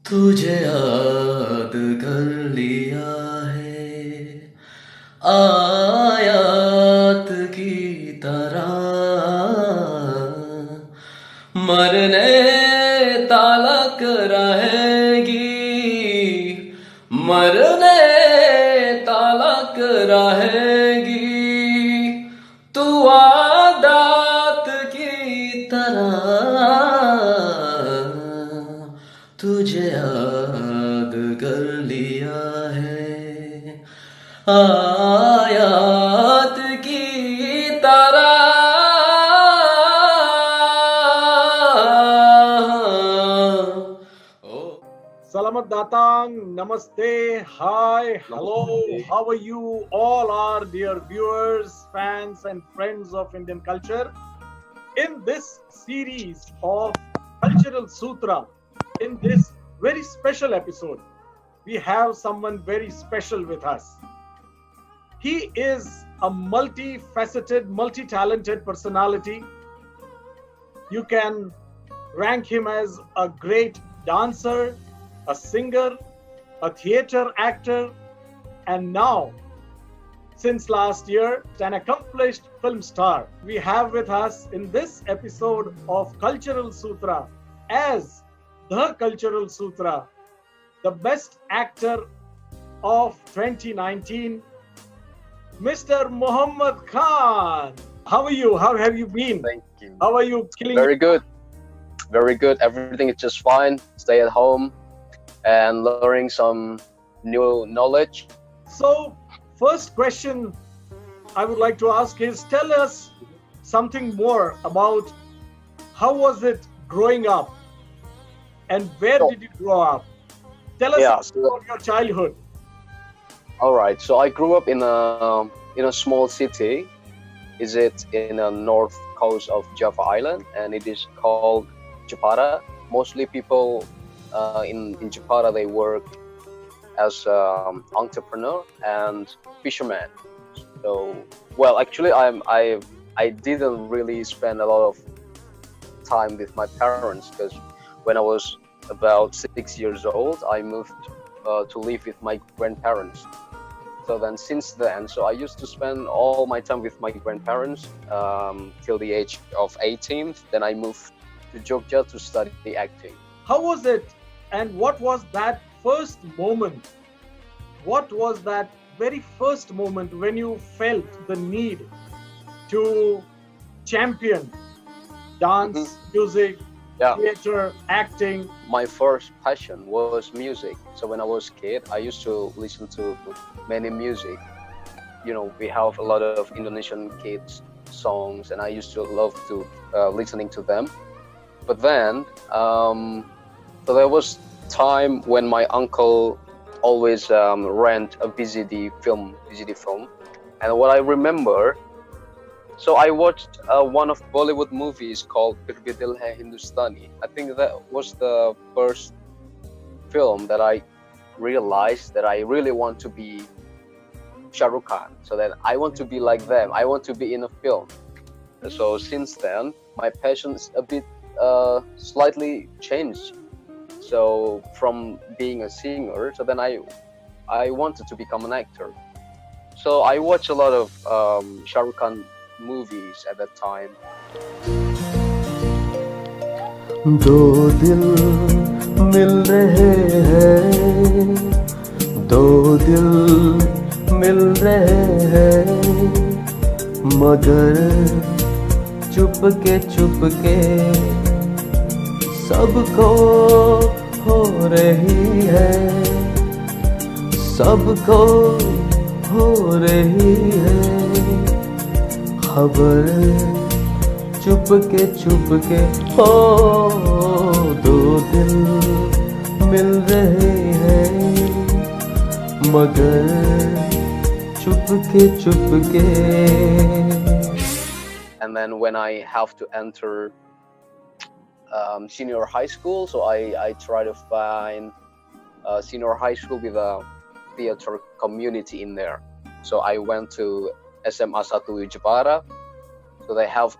तुझे याद कर लिया है आयात की तरह मरने तलक रहेगी मरने तलक रहेगी तू आदत की तरह तुझे याद कर लिया है आयात की तरह Salamat datang, namaste, hi, hello, how are you all our dear viewers, fans and friends of Indian culture? In this series of Cultural Sutra, in this very special episode, we have someone very special with us. He is a multifaceted, multi-talented personality. You can rank him as a great dancer, a singer, a theater actor, and now, since last year, an accomplished film star. We have with us in this episode of Cultural Sutra as the Cultural Sutra, the best actor of 2019, Mr. Mohammad Khan. How are you? How have you been? Thank you. How are you killing? Very good. Very good. Everything is just fine. Stay at home and learning some new knowledge. So, first question I would like to ask is, tell us something more about how was it growing up and where did you grow up? Tell us about your childhood. All right. So I grew up in a small city. Is it in the north coast of Java Island, and it is called Jakarta. Mostly people in Jakarta, they work as entrepreneur and fisherman. So, well, actually, I didn't really spend a lot of time with my parents because when I was about 6 years old, I moved to live with my grandparents. So then, since then, so I used to spend all my time with my grandparents till the age of 18. Then I moved to Jogja to study acting. How was it, and what was that first moment? What was that very first moment when you felt the need to champion dance, music, theater, acting? My first passion was music. So when I was a kid, I used to listen to many music. You know, we have a lot of Indonesian kids songs, and I used to love to listening to them. But then, so there was time when my uncle always rent a VCD film, and what I remember, so I watched one of Bollywood movies called Phir Bhi Dil Hai Hindustani. I think that was the first film that I realized that I really want to be Shahrukh Khan, so that I want to be like them. I want to be in a film. So since then, my passions a bit slightly changed. So from being a singer, so then I wanted to become an actor. So I watched a lot of Shahrukh Khan movies at that time. दो दिल मिल रहे हैं दो दिल मिल रहे हैं मगर चुपके चुपके सबको हो रही है सबको हो रही है खबर चुपके चुपके हो दो दिल मिल रहे हैं मगर Chupke Chupke. And then when I have to enter senior high school. So I try to find senior high school with a theater community in there. So I went to SMA 1 Jepara. So they have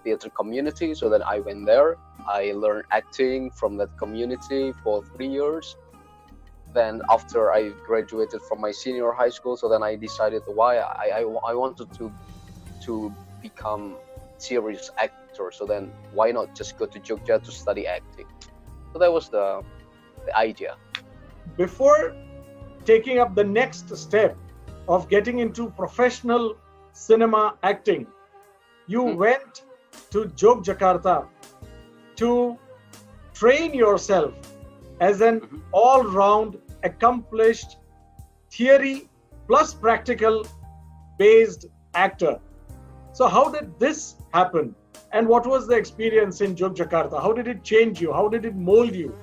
theater community. So then I went there. I learned acting from that community for 3 years. Then after I graduated from my senior high school, so then I decided why I wanted to become serious actor. So then why not just go to Jogja to study acting? So that was the idea. Before taking up the next step of getting into professional cinema acting, you went to Jakarta to train yourself as an all-round accomplished theory plus practical based actor. So how did this happen? And what was the experience in Jakarta? How did it change you? How did it mold you?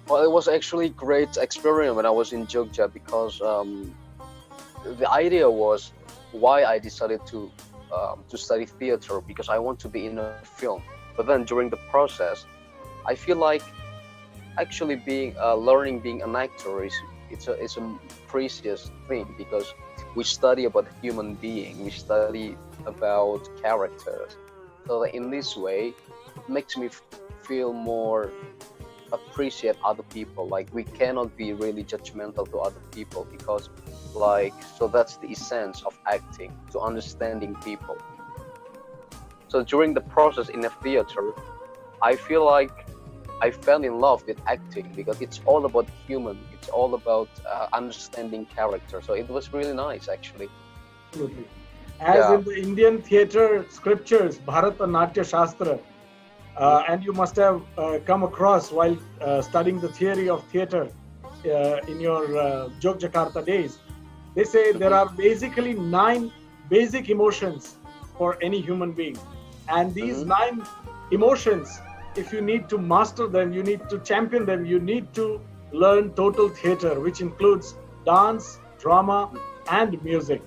Well, it was actually a great experience when I was in Jogja, because the idea was why I decided to study theater, because I want to be in a film. But then during the process, I feel like actually learning being an actor is a precious thing, because we study about human being, we study about characters. So that in this way, it makes me feel more appreciate other people. Like, we cannot be really judgmental to other people, because so that's the essence of acting, to understanding people. So during the process in a theater, I feel like I fell in love with acting, because it's all about human, it's all about understanding character. So it was really nice, actually. Absolutely. As in the Indian theater scriptures, Bharatanatyam Shastra, and you must have come across while studying the theory of theater in your Jakarta days. They say there are basically 9 basic emotions for any human being. And these 9 emotions, if you need to master them, you need to champion them, you need to learn total theater, which includes dance, drama, and music.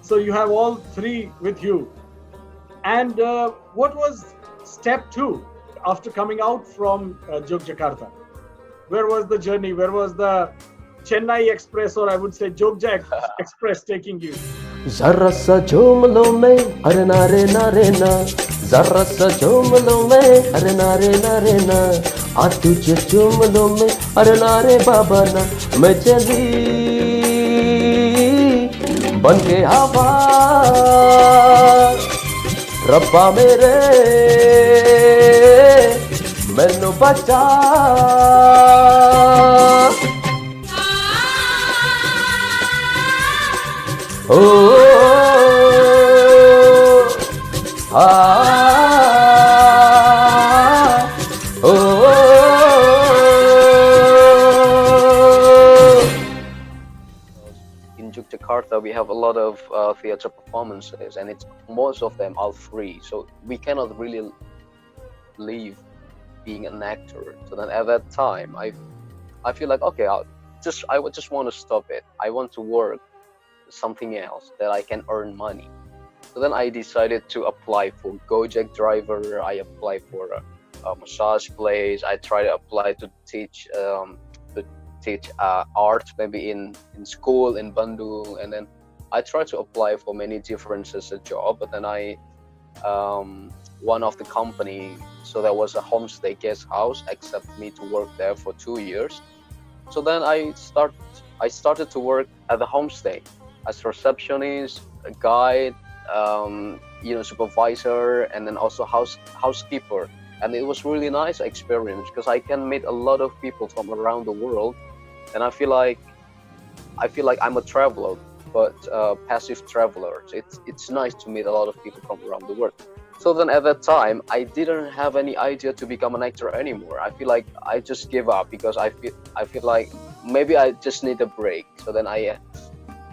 So you have all 3 with you. And what was step 2 after coming out from Jakarta? Where was the journey? Where was the Chennai Express, or I would say Jogja Express, taking you? जरा सा झूम लो मैं अरे नारे नारे ना जरा सा झूम लो मैं अरे नारे नारे ना आ तुझे झूम लो मैं अरे नारे बाबा ना मैं चली बन के हवा रब्बा मेरे मैनू बचा In Jakarta, we have a lot of theater performances, and most of them are free. So we cannot really leave being an actor. So then at that time, I feel like, okay, I would just want to stop it. I want to work something else that I can earn money. So then I decided to apply for Gojek driver. I applied for a massage place. I tried to apply to teach art, maybe in school in Bandung, and then I tried to apply for many different jobs. But then one of the company, so there was a homestay guest house, accepted me to work there for 2 years. So then I started to work at the homestay as receptionist, a guide, supervisor, and then also housekeeper. And it was really nice experience, because I can meet a lot of people from around the world, and I feel like I'm a traveler, but passive traveler. It's nice to meet a lot of people from around the world. So then at that time, I didn't have any idea to become an actor anymore. I feel like I just gave up, because I feel like maybe I just need a break. So then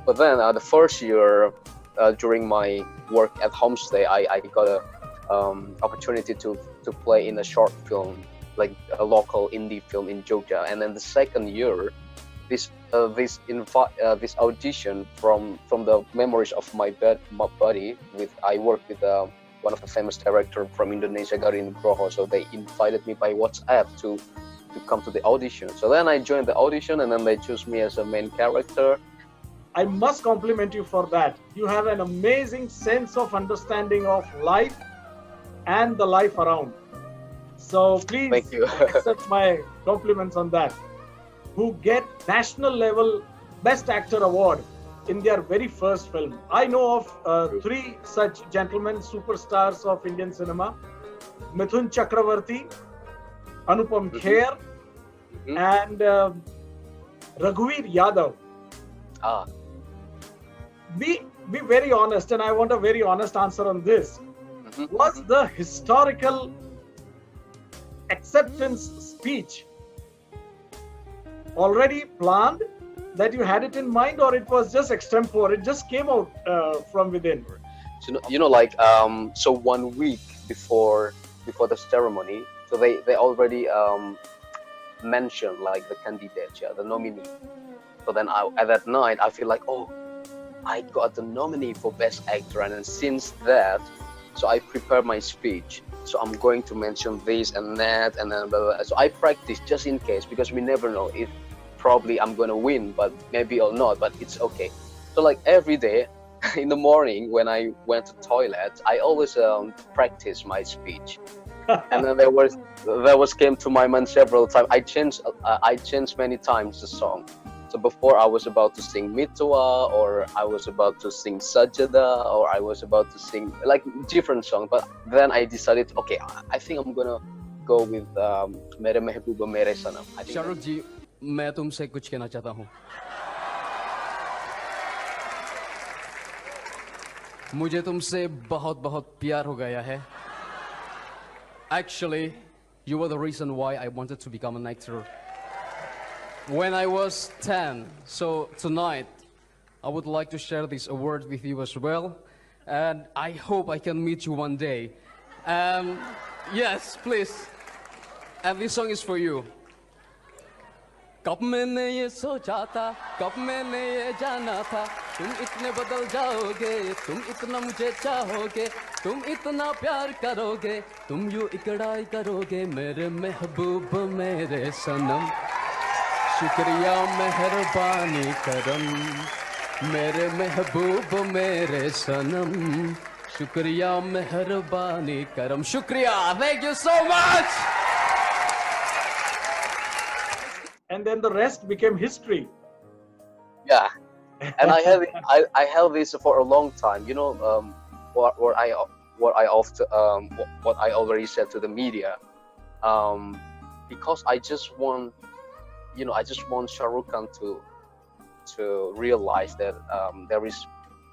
but then the first year during my work at homestay, I got a opportunity to play in a short film, like a local indie film in Jogja. And then the second year, this audition from the memories of my buddy. I worked with one of the famous director from Indonesia, Garin Nugroho. So they invited me by WhatsApp to come to the audition. So then I joined the audition, and then they chose me as a main character. I must compliment you for that. You have an amazing sense of understanding of life and the life around. So please Thank you. accept my compliments on that. Who get national level Best Actor award in their very first film. I know of 3 such gentlemen, superstars of Indian cinema: Mithun Chakravarti, Anupam Kher, and Raghuveer Yadav. Ah, Be very honest, and I want a very honest answer on this. Was the historical acceptance speech already planned, that you had it in mind, or it was just extempore? It just came out from within. so, so 1 week before the ceremony, so they already mentioned like the candidates, the nominee. So then at that night, I feel like, oh, I got the nominee for Best Actor, and then since that, so I prepared my speech. So I'm going to mention this and that, and then blah, blah, blah. So I practice just in case, because we never know if probably I'm gonna win, but maybe or not, but it's okay. So like every day in the morning when I went to toilet, I always practice my speech. And then there was came to my mind several times. I changed many times the song. So before I was about to sing Mitwa, or I was about to sing Sajada, or I was about to sing like different songs. But then I decided, okay, I think I'm gonna go with Mere Mehbooba Mere Sanam. Shahrukh जी, मैं तुमसे कुछ कहना चाहता हूँ. मुझे तुमसे बहुत बहुत प्यार हो गया है. Actually, you were the reason why I wanted to become an actor when I was 10. So tonight, I would like to share this award with you as well, and I hope I can meet you one day. Yes, please. And this song is for you. कब मैंने ये सोचा था, कब मैंने ये जाना था, तुम इतने बदल जाओगे, तुम इतना मुझे चाहोगे, तुम इतना प्यार करोगे, तुम यूं इकड़ाई करोगे, मेरे महबूब मेरे सनम, शुक्रिया मेहरबानी करम, मेरे महबूब मेरे सनम, शुक्रिया मेहरबानी करम. शुक्रिया. Thank you so much. And then the rest became history. Yeah, and I have this for a long time. You know, what I already said to the media, because I just want Shahrukh Khan to realize that there is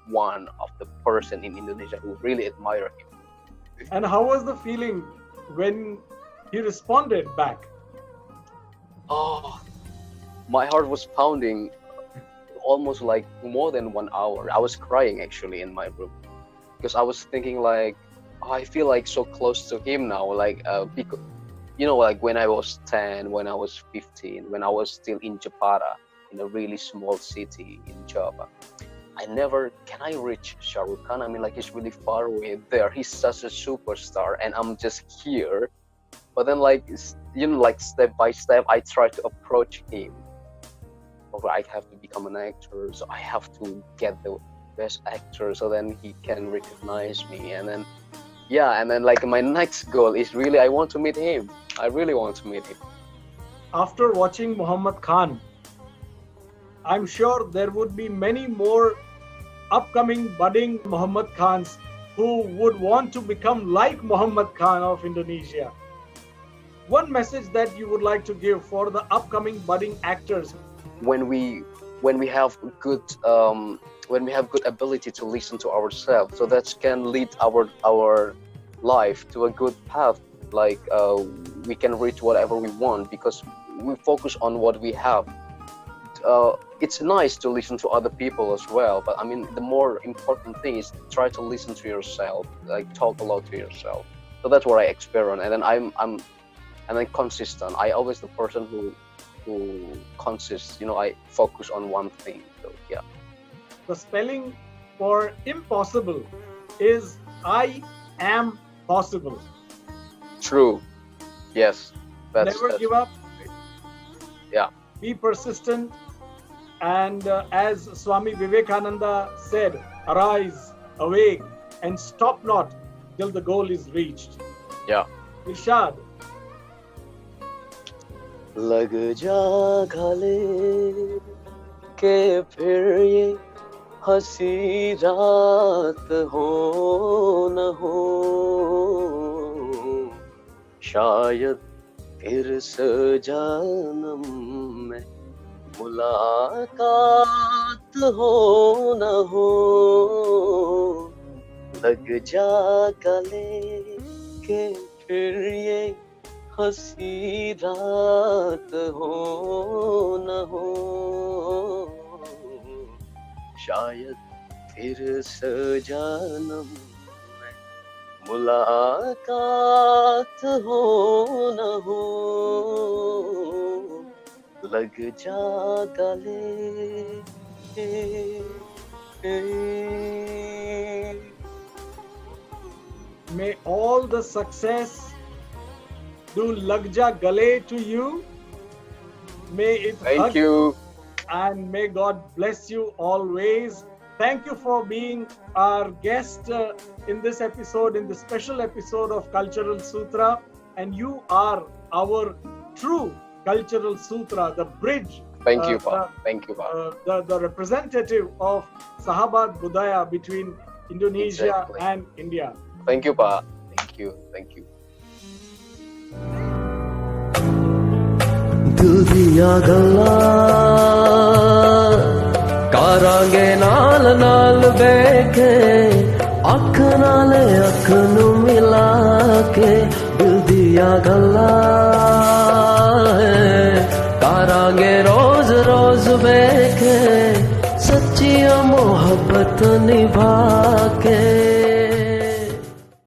one of the person in Indonesia who really admire him. And how was the feeling when he responded back? Oh, my heart was pounding almost like more than 1 hour. I was crying actually in my room because I was thinking like, oh, I feel like so close to him now. Like, because, like when I was 10, when I was 15, when I was still in Jakarta, in a really small city in Java, can I reach Shahrukh Khan? I mean, like, he's really far away there. He's such a superstar, and I'm just here. But then, like step by step, I try to approach him. Okay, I have to become an actor, so I have to get the best actor, so then he can recognize me. And then, like my next goal is really, I want to meet him. I really want to meet him. After watching Mohammad Khan, I'm sure there would be many more upcoming budding Mohammad Khans who would want to become like Mohammad Khan of Indonesia. One message that you would like to give for the upcoming budding actors? When we have good ability to listen to ourselves, so that can lead our life to a good path. Like we can reach whatever we want because we focus on what we have. It's nice to listen to other people as well, but I mean the more important thing is try to listen to yourself, like talk a lot to yourself. So that's what I experiment, and then I'm consistent. I always the person who consists. I focus on one thing. So yeah. The spelling for impossible is am possible. True. Yes. Never give up. Yeah. Be persistent. And as Swami Vivekananda said, arise, awake, and stop not till the goal is reached. Yeah. Irshad. लग जा गले के फिर ये हंसी रात हो न हो, शायद फिर से जन्म में मुलाकात हो न हो. लग जा गले के फिर ये हंसी रात हो न हो, शायद फिर से जन्म में मुलाकात हो न हो. लग जा गले. May all the success do Lagja Gale to you. May it Thank hug you. and may God bless you always. Thank you for being our guest in this episode, in this special episode of Cultural Sutra. And you are our true Cultural Sutra, the bridge. Thank you, Pa. Thank you, Pa. The representative of Sahabat Budaya between Indonesia Exactly. and India. Thank you, Pa. Thank you. Thank you. दिल दिया गल्ला करांगे नाल नाल बैठे, अख नाले अख नू मिला के. दिल दिया गल्ला करांगे रोज रोज बैठे, सच्चिया मोहब्बत निभा के.